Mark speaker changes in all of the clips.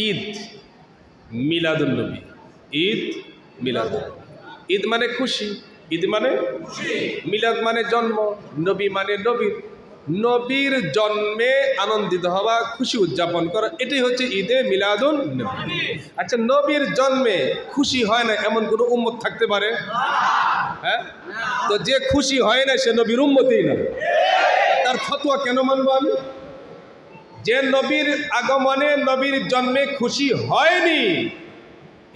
Speaker 1: ঈদ মিলাদুন্নবী, ঈদ মিলাদুন। ঈদ মানে খুশি, ঈদ মানে মিলাদ মানে জন্ম, নবী মানে নবীর, নবীর জন্মে আনন্দিত হওয়া, খুশি উদযাপন করা, এটাই হচ্ছে ঈদে মিলাদুন নবী। আচ্ছা, নবীর জন্মে খুশি হয় না এমন কোনো উম্মত থাকতে পারে? হ্যাঁ, তো যে খুশি হয় না সে নবীর উম্মতই না। তার ফতোয়া কেন মানবো আমি? যে নবীর আগমনে, নবীর জন্মে খুশি হয়নি,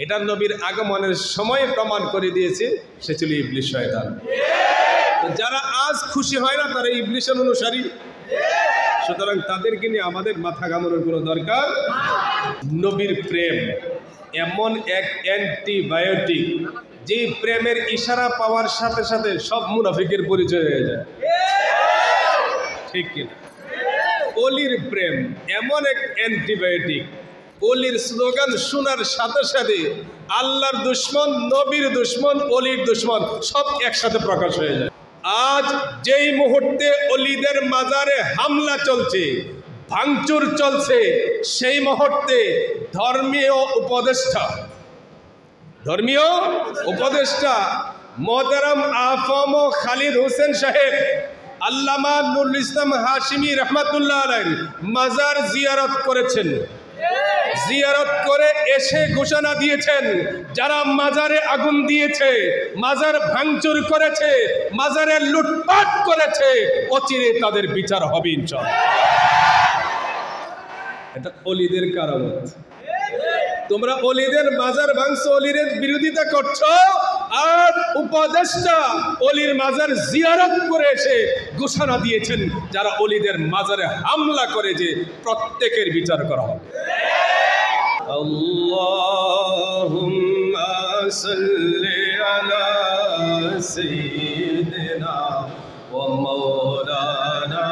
Speaker 1: এটা নবীর আগমনের সময় প্রমাণ করে দিয়েছে সে ছিল ইবলিস শয়তান। যারা আজ খুশি হয় না তারা ইবলিসের অনুসারী। সুতরাং তাদেরকে নিয়ে আমাদের মাথা ঘামানোর কোনো দরকার। নবীর প্রেম এমন এক অ্যান্টিবায়োটিক, যে প্রেমের ইশারা পাওয়ার সাথে সাথে সব মুনাফিকের পরিচয় হয়ে যায়, ঠিক কিনা? অলির প্রেম এমন এক অ্যান্টিবায়োটিক, অলির স্লোগান শোনার সাথে সাথে আল্লাহর দুশ্মন, নবীর দুশ্মন, অলির দুশ্মন সব একসাথে প্রকাশ হয়ে যায়। আজ যেই মুহূর্তে অলিদের মাজারে হামলা চলছে, ভাঙচুর চলছে, সেই মুহূর্তে ধর্মীয় উপদেষ্টা মোহতারাম আফম খালিদ হোসেন সাহেব, আল্লামা নুরুল ইসলাম হাশিমি রহমাতুল্লাহ আলাইহি মাজার জিয়ারত করেছেন। জিয়ারত করে এসে ঘোষণা দিয়েছেন, যারা মাজারে আগুন দিয়েছে, মাজার ভাঙচুর করেছে, মাজারে লুটপাট করেছে, অচিরে তাদের বিচার হবে ইনশাআল্লাহ। এটা অলিদের কারামত। তোমরা অলিদের মাজার ভাঙছো, অলিদের বিরোধিতা করছো, আর উপদেষ্টা অলির মাজার জিয়ারত করে এসে ঘোষণা দিয়েছেন, যারা অলিদের মাজারে হামলা করে যে প্রত্যেকের বিচার করা হবে। আল্লাহুম্মা সাল্লি আলা সাইয়্যিদিনা ওয়া মাওলানা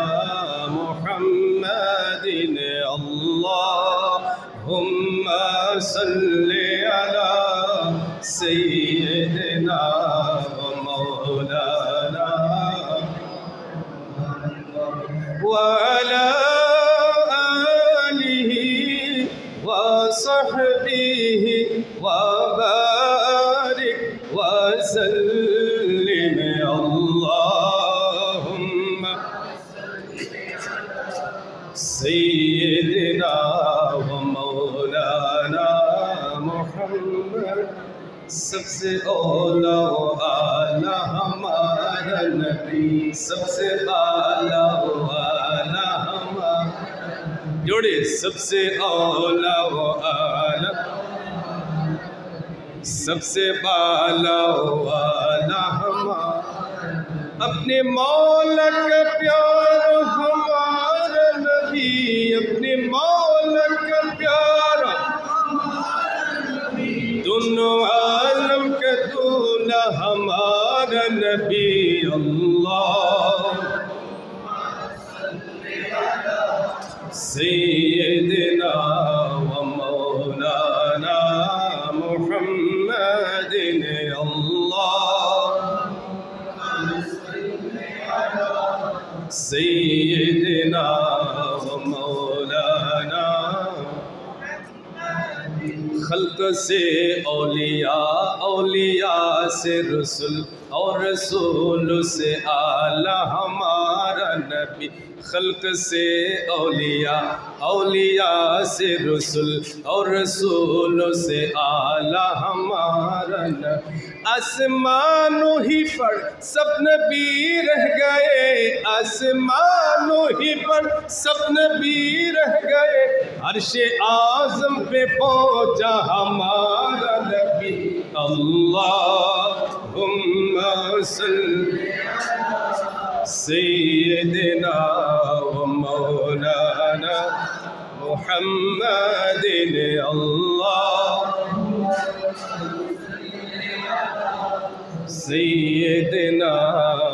Speaker 1: মুহাম্মাদিন। আল্লাহুম্মা সাল্লি আলা সাইয়্যিদিনা ওয়া মাওলানা ওয়া আলা وصحبه وبارك وسلم اللهم سيدنا ومولانا محمد सबसे औला आला हमारा नबी सबसे आला आला जोड़े सबसे औला व आला सबसे बाला व आला अपने मौला का प्यार हमारा नबी अपने मौला का प्यार दोनों आलम का दूल्हा हमारा नबी अल्लाह सैयदना व मौलाना मुहम्मदिन अल्लाह सैयदना व मौलाना। खल्क से औलिया, औलिया से रसूल और रसूल से आला हमारा नबी। खल्क से औलिया, औलिया से रसूल और रसूल से आला हमारा नबी। आसमानों ही पर सब नबी रह गए, आसमानों ही पर सब नबी रह गए, अर्शे आज़म पे पहुँचा हमारा नबी। अल्लाहुम्मा सल्ली सैयदना व मौलाना मुहम्मदिन अल्लाह सैयदना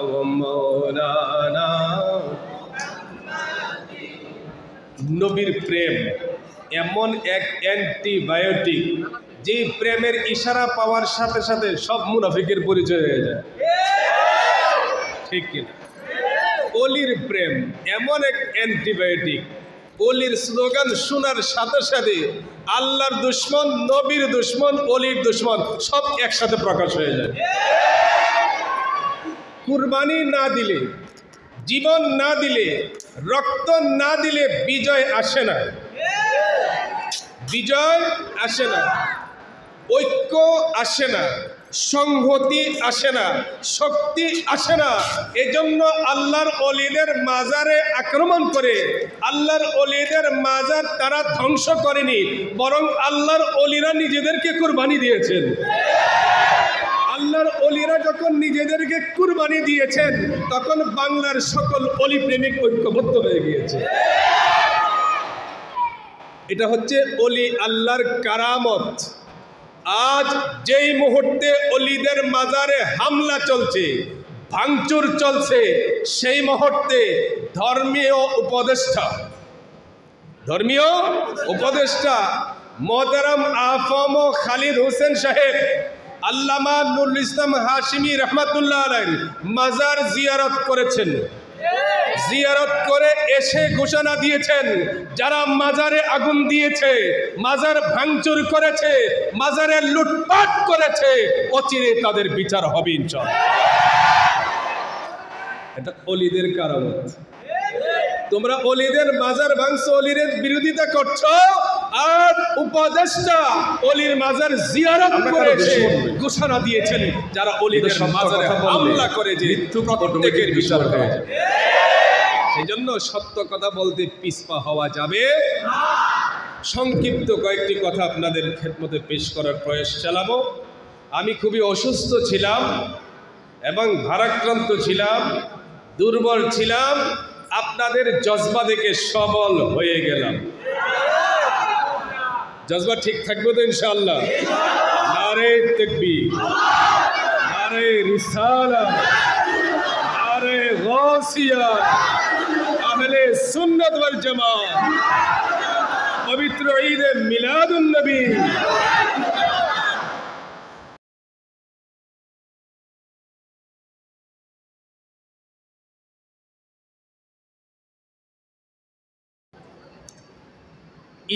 Speaker 1: व मौलाना। নবীর প্রেম এমন এক অ্যান্টিবায়োটিক, যে প্রেমের ইশারা পাওয়ার সাথে সাথে সব মুনাফিকের পরিচয় হয়ে যায়, ঠিক কিনা? অলির প্রেম এমন এক অ্যান্টিবায়োটিক, অলির স্লোগান শোনার সাথে সাথে আল্লাহর দুশ্মন, নবীর দুশ্মন, অলির দুশ্মন সব একসাথে প্রকাশ হয়ে যায়। কুরবানি না দিলে, জীবন না দিলে, রক্ত না দিলে বিজয় আসে না, বিজয় আসে না, ঐক্য আসে না, সংহতি আসে না, শক্তি আসে না। এজন্য আল্লাহর ওলিদের মাজারে আক্রমণ করে আল্লাহর ওলিদের মাজার তারা ধ্বংস করেনি, বরং আল্লাহর ওলিরা নিজেদেরকে কুরবানি দিয়েছেন। আল্লাহর ওলিরা যখন নিজেদেরকে কুরবানি দিয়েছেন তখন বাংলার সকল অলি প্রেমিক ঐক্যবদ্ধ হয়ে গিয়েছে। এটা হচ্ছে অলি আল্লাহর কারামত। আজ যেই মুহূর্তে অলিদের মাজারে হামলা চলছে, ভাঙচুর চলছে, সেই মুহূর্তে ধর্মীয় উপদেষ্টা মোহতারাম আফম খালিদ হোসেন সাহেব আল্লামা নুরুল ইসলাম হাশিমি রহমাতুল্লাহ আলাইহি মাজার জিয়ারত করেছেন। জিয়ারত করে এসে ঘোষণা দিয়েছেন, যারা মাজারে আগুন দিয়েছে, মাজার ভাঙচুর করেছে, মাজারে লুটপাট করেছে, অচিরে তাদের বিচার হবে ইনশাআল্লাহ। এটা অলিদের কারামত। তোমরা অলিদের মাজার ভাঙছো, অলিদের বিরোধিতা করছো, আর উপদেষ্টা অলির মাজার জিয়ারত করে এসে ঘোষণা দিয়েছেন, যারা অলিদের মাজারে হামলা করে যে প্রত্যেকের বিচার হবে। সেই জন্য সত্য কথা বলতে পিছপা হওয়া যাবে না। সংক্ষিপ্ত কয়েকটি কথা আপনাদের খেদমতে পেশ করার প্রয়াস চালাবো। আমি খুবই অসুস্থ ছিলাম এবং ভারাক্রান্ত ছিলাম, দুর্বল ছিলাম। আপনাদের জজবা দেখে সবল হয়ে গেলাম। জজবা ঠিক থাকবে তো ইনশাআল্লাহ? নারে তাকবীর, নারে রিসালাত, নারে গাউসিয়া, আহলে সুন্নাত ওয়াল জামাত, পবিত্র ঈদে মিলাদুন নবী।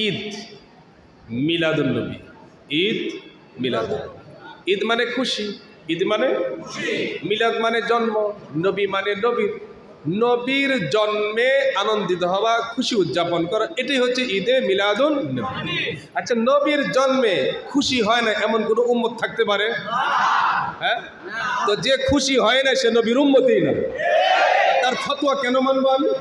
Speaker 1: ঈদ মিলাদুন নবী, ঈদ মিলাদুন। ঈদ মানে খুশি, ঈদ মানে মিলাদ মানে জন্ম, নবী মানে নবীর, নবীর জন্মে আনন্দিত হওয়া, খুশি উদযাপন করা, এটাই হচ্ছে ঈদে মিলাদুন নবী। আচ্ছা, নবীর জন্মে খুশি হয় না এমন কোনো উম্মত থাকতে পারে? হ্যাঁ, তো যে খুশি হয় না সে নবীর উম্মতই না। তার ফতোয়া কেন মানবো আমি?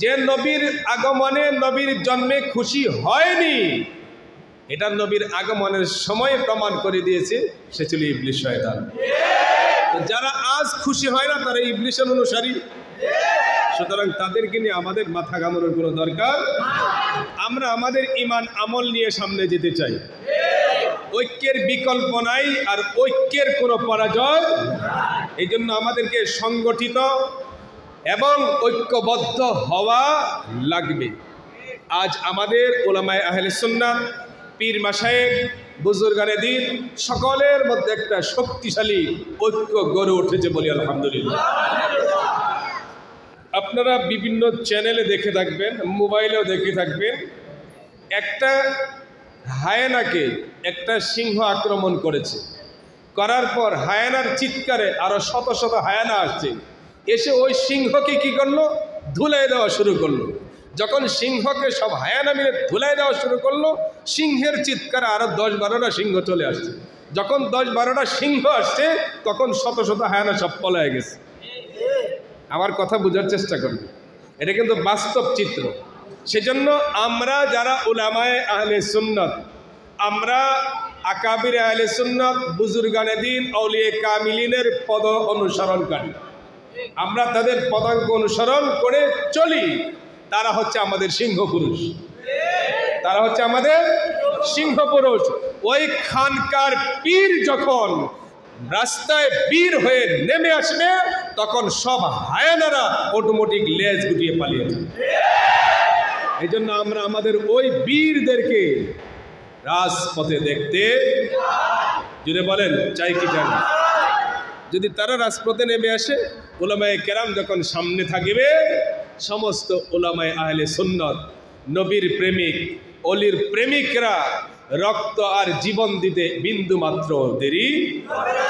Speaker 1: যে নবীর আগমনে, নবীর জন্মে খুশি হয়নি, এটা নবীর আগমনের সময় প্রমাণ করে দিয়েছে সে ছিল ইবলিস শয়তান। যারা আজ খুশি হয় না তারা ইবলিসের অনুসারী। সুতরাং তাদেরকে নিয়ে আমাদের মাথা ঘামানোর কোনো দরকার। আমরা আমাদের ঈমান আমল নিয়ে সামনে যেতে চাই। ঐক্যের বিকল্প নাই, আর ঐক্যের কোনো পরাজয়। এই জন্য আমাদেরকে সংগঠিত এবং ঐক্যবদ্ধ হওয়া লাগবে। আজ আমাদের উলামায়ে আহলে সুন্নাত, পীর মাশায়েখ, বুজুর্গানে দ্বীন সকলের মধ্যে একটা শক্তিশালী ঐক্য গড়ে উঠেছে বলি আলহামদুলিল্লাহ। আপনারা বিভিন্ন চ্যানেলে দেখে থাকবেন, মোবাইলেও দেখে থাকবেন, একটা হায়েনাকে একটা সিংহ আক্রমণ করেছে। করার পর হায়েনার চিৎকারে আরো শত শত হায়েনা আসছে, এসে ওই সিংহকে কি করলো? ধুলাই দেওয়া শুরু করলো। যখন সিংহকে সব হায়ানা মিলে ধুলাই দেওয়া শুরু করলো, সিংহের চিৎকারে আরো 10-12টা সিংহ চলে আসছে। যখন 10-12টা সিংহ আসছে তখন শত শত হায়ানা সব পলায় গেছে। আমার কথা বোঝার চেষ্টা করবে, এটা কিন্তু বাস্তব চিত্র। সেজন্য আমরা যারা উলামায়ে আহলে সুন্নাত, আমরা আকাবির আহলে সুন্নাত, বুজুর্গানে দ্বীন, আউলিয়া কামিলিনের পদ অনুসরণকারী, আমরা তাদের পদাঙ্ক অনুসরণ করে চলি। তারা হচ্ছে আমাদের সিংহ পুরুষ, তারা হচ্ছে আমাদের সিংহ পুরুষ। ওই খানকার পীর যখন রাস্তায় বীর হয়ে নেমে আসবে তখন সব হায়ানারা অটোমেটিক লেজ গুটিয়ে পালিয়ে যাবে। এই জন্য আমরা আমাদের ওই বীরদেরকে রাজপথে দেখতে, জুড়ে বলেন চাই কি চাই না? যদি তারা রাজপথে নেমে আসে, উলামায়ে কেরাম যখন সামনে থাকবে সমস্ত উলামায়ে আহলে সুন্নাত, নবীর প্রেমিক, অলির প্রেমিকরা রক্ত আর জীবন দিতে বিন্দু মাত্র দেরি হবে না।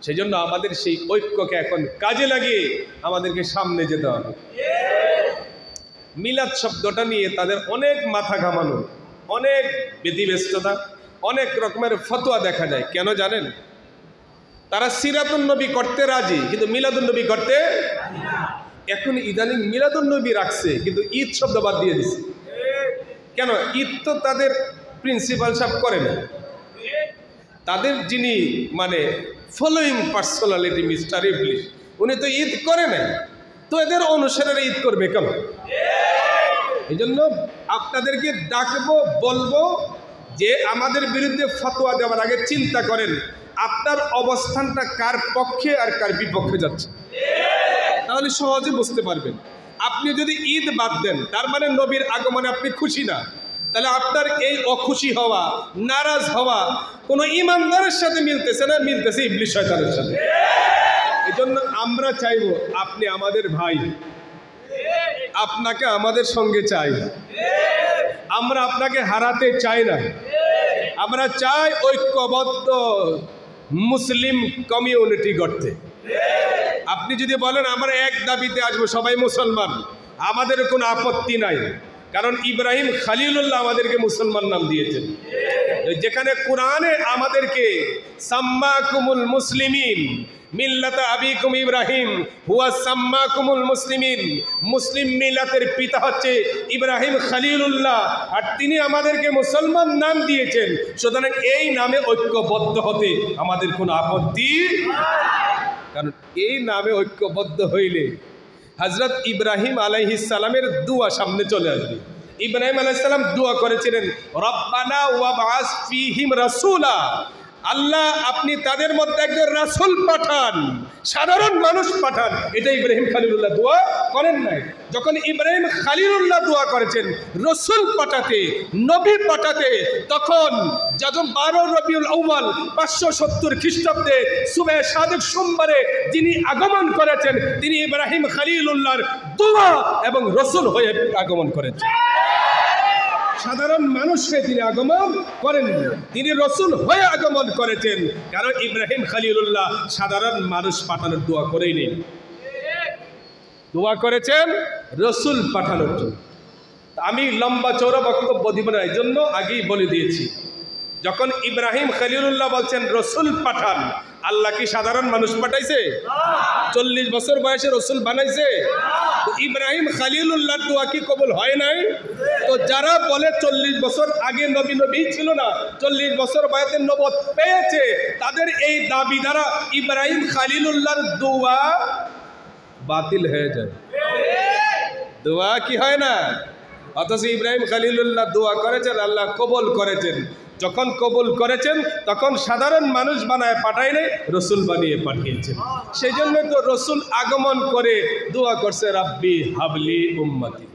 Speaker 1: সেজন্য আমাদের সেই ঐক্যকে এখন কাজে লাগিয়ে আমাদেরকে সামনে যেতে হবে। মিলাদ শব্দটা নিয়ে তাদের অনেক মাথা ঘামানো, অনেক ব্যতিব্যস্ততা, অনেক রকমের ফতোয়া দেখা যায়। কেন জানেন? তারা সিরাতুন নবী করতে রাজি, কিন্তু মিলাদুন নবী করতে এখন ইদানিং মিলাদুন নবী রাখছে, কিন্তু ঈদ শব্দ বাদ দিয়ে দিচ্ছে। কেন? ঈদ তো তাদের প্রিন্সিপাল সাহেব করে না, তাদের যিনি মানে ফলোয়িং পার্সোনালিটি মিস্টার ইবলিশ, উনি তো ঈদ করে নাই, তো এদের অনুসারে ঈদ করবে কেন? এই জন্য আপনাদেরকে ডাকবো, বলবো যে আমাদের বিরুদ্ধে ফতোয়া দেওয়ার আগে চিন্তা করেন আপনার অবস্থানটা কার পক্ষে আর কার বিপক্ষে যাচ্ছে, তাহলে সহজে বুঝতে পারবেন। আপনি যদি ঈদ বাদ দেন, তার মানে নবীর আগমনে আপনি খুশি না, তাহলে আপনার এই অখুশি হওয়া, নারাজ হওয়া কোনো ইমানদারের সাথে মিলতেছে না, মিলতেছে ইবলিশ শয়তানের সাথে। এই জন্য আমরা চাইবো আপনি আমাদের ভাই, আপনাকে আমাদের সঙ্গে চাই, আমরা আপনাকে হারাতে চাই না। আমরা চাই ঐক্যবদ্ধ মুসলিম কমিউনিটি গড়তে। আপনি যদি বলেন আমরা এক দাবিতে আসবো, সবাই মুসলমান, আমাদের কোনো আপত্তি নাই, কারণ ইব্রাহিম খলিলুল্লাহ আমাদেরকে মুসলমান নাম দিয়েছেন। যেখানে কোরআনে আমাদেরকে সাম্মাকুমুল মুসলিমিন মিল্লাতা আবিকুম ইব্রাহিম হুয়া সাম্মাকুমুল মুসলিমিন, মুসলিম মিল্লাতের পিতা হচ্ছে ইব্রাহিম খলিলুল্লাহ, আর তিনি আমাদেরকে মুসলমান নাম দিয়েছেন। সুতরাং এই নামে ঐক্যবদ্ধ হতে আমাদের কোনো আপত্তি, কারণ এই নামে ঐক্যবদ্ধ হইলে হযরত ইব্রাহিম আলাইহিস সালামের দোয়া সামনে চলে আসবে। ইব্রাহিম আলাইহিস সালাম দোয়া করেছিলেন, রব্বানা ওয়াবআস ফীহিম রাসূলা, আল্লাহ আপনি তাদের মধ্যে একজন রাসূল পাঠান, সাধারণ মানুষ পাঠান। এটা ইব্রাহিম খলিলুল্লাহ দোয়া করেন নাই। যখন ইব্রাহিম খলিলুল্লাহ দোয়া করেছেন রাসূল পাঠাতে, নবী পাঠাতে, তখন যখন 12 রবিউল আউয়াল 570 খ্রিস্টাব্দে সুবহে সাদেক সোমবারে যিনি আগমন করেছেন, তিনি ইব্রাহিম খলিলুল্লাহর দোয়া এবং রাসূল হয়ে আগমন করেছেন। সাধারণ মানুষ হয়ে তিনি আগমন করেননি, তিনি রাসূল হয়ে আগমন করেছেন। কারণ ইব্রাহিম খলিলুল্লাহ সাধারণ মানুষ পাঠানোর দোয়া করেইনি, দোয়া করেছেন রাসূল পাঠানোর জন্য। আমি লম্বা চৌড়া বক্তব্য দিব না, এই জন্য আগেই বলে দিয়েছি। যখন ইব্রাহিম খলিলুল্লাহ বলছেন রাসূল পাঠান, আল্লাহ কি সাধারণ মানুষ পাঠাইছে? 40 বছর বয়সে রাসূল বানাইছে? তো ইব্রাহিম খলিলুল্লাহর দোয়া কি কবুল হয় নাই? তো যারা বলে 40 বছর আগে নবী ছিল না, 40 বছর বয়সে নবুয়ত পেয়েছে, তাদের এই দাবি দ্বারা ইব্রাহিম খলিলুল্লাহর দোয়া বাতিল হয়ে যায়। দোয়া কি হয় না? অথচ ইব্রাহিম খলিলুল্লাহ দোয়া করেছেন, আল্লাহ কবুল করেছেন। যখন কবুল করেছেন তখন সাধারণ মানুষ বানায় পাঠায় নাই, রাসূল বানিয়ে পাঠিয়েছেন। সেই জন্য তো রাসূল আগমন করে দোয়া করছে, রাব্বি হাবলি উম্মতি,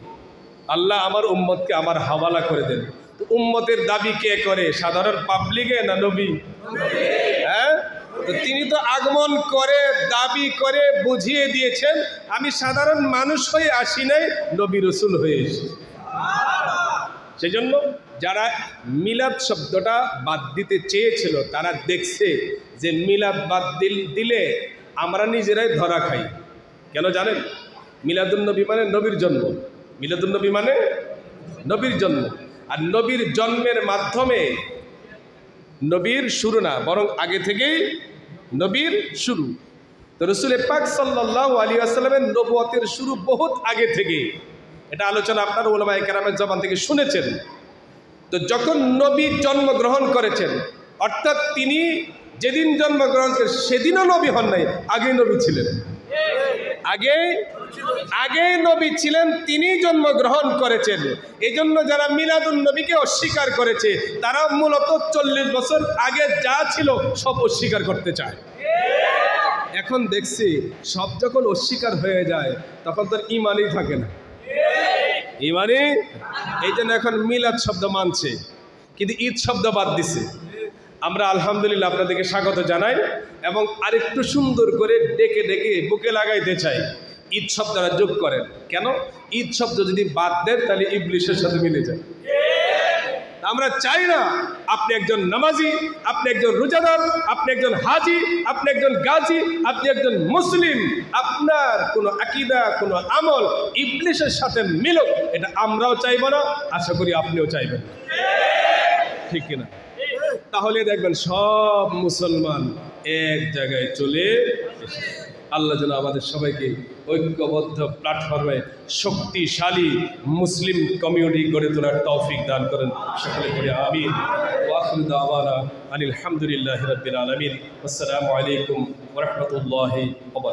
Speaker 1: আল্লাহ আমার উম্মতকে আমার হাওয়ালা করে দেন। তো উম্মতের দাবি কে করে? সাধারণ পাবলিকে না নবী? হ্যাঁ, তো তিনি তো আগমন করে দাবি করে বুঝিয়ে দিয়েছেন, আমি সাধারণ মানুষ হয়ে আসি নাই, নবী রাসূল হয়ে এসেছি। সেজন্য যারা মিলাদ শব্দটা বাদ দিতে চেয়েছিল, তারা দেখছে যে মিলাদ বাদ দিলে আমরা নিজেরাই ধরা খাই। কেন জানেন? মিলাদুন নবী মানে নবীর জন্ম, মিলাদুন নবী মানে নবীর জন্ম, আর নবীর জন্মের মাধ্যমে নবীর শুরু না, বরং আগে থেকেই নবীর শুরু। তো রাসূল পাক সাল্লাল্লাহু আলাইহি ওয়াসাল্লামের নবুয়তের শুরু বহুত আগে থেকে। এটা আলোচনা আপনার উলামায়ে কেরামের জবান থেকে শুনেছেন। তো যখন নবী জন্মগ্রহণ করেছেন, অর্থাৎ তিনি যেদিন জন্মগ্রহণ করেন সেদিনও নবী হন নাই, আগেই নবী ছিলেন, আগে নবী ছিলেন, তিনি জন্মগ্রহণ করেছেন। এই জন্য যারা মিলাদুন নবীকে অস্বীকার করেছে, তারা মূলত 40 বছর আগে যা ছিল সব অস্বীকার করতে চায়। এখন দেখছি সব যখন অস্বীকার হয়ে যায়, তখন তার ইমানই থাকে না, ইমানই। এই জন্য এখন মিলাদ শব্দ মানছে, কিন্তু ঈদ শব্দ বাদ দিছে। আমরা আলহামদুলিল্লাহ আপনাদেরকে স্বাগত জানাই এবং আরেকটু সুন্দর করে ডেকে ডেকে বুকে লাগাইতে চাই। ঈদ শব্দটা যোগ করেন। কেন? ঈদ শব্দ যদি বাদ দেন তাহলে ইবলিসের সাথে মিলে যায়। আমরা চাই না আপনি একজন নামাজি, আপনি একজন রোজাদার, আপনি একজন হাজি, আপনি একজন গাজী, আপনি একজন মুসলিম, আপনার কোনো আকীদা, কোনো আমল ইবলিসের সাথে মিলুক, এটা আমরাও চাইব না, আশা করি আপনিও চাইবেন, ঠিক কিনা? তাহলে দেখবেন সব মুসলমান এক জায়গায় চলে এসে। আল্লাহ যেন আমাদের সবাইকে ঐক্যবদ্ধ প্ল্যাটফর্মে শক্তিশালী মুসলিম কমিউনিটি গড়ে তোলার তৌফিক দান করেন, সকলে করে আমিন। ওয়া আখিরু দাওয়ানা আনিল হামদুলিল্লাহি রাব্বিল আলামিন। আসসালামু আলাইকুম ওয়া রাহমাতুল্লাহি ওয়া বারাকাতুহু।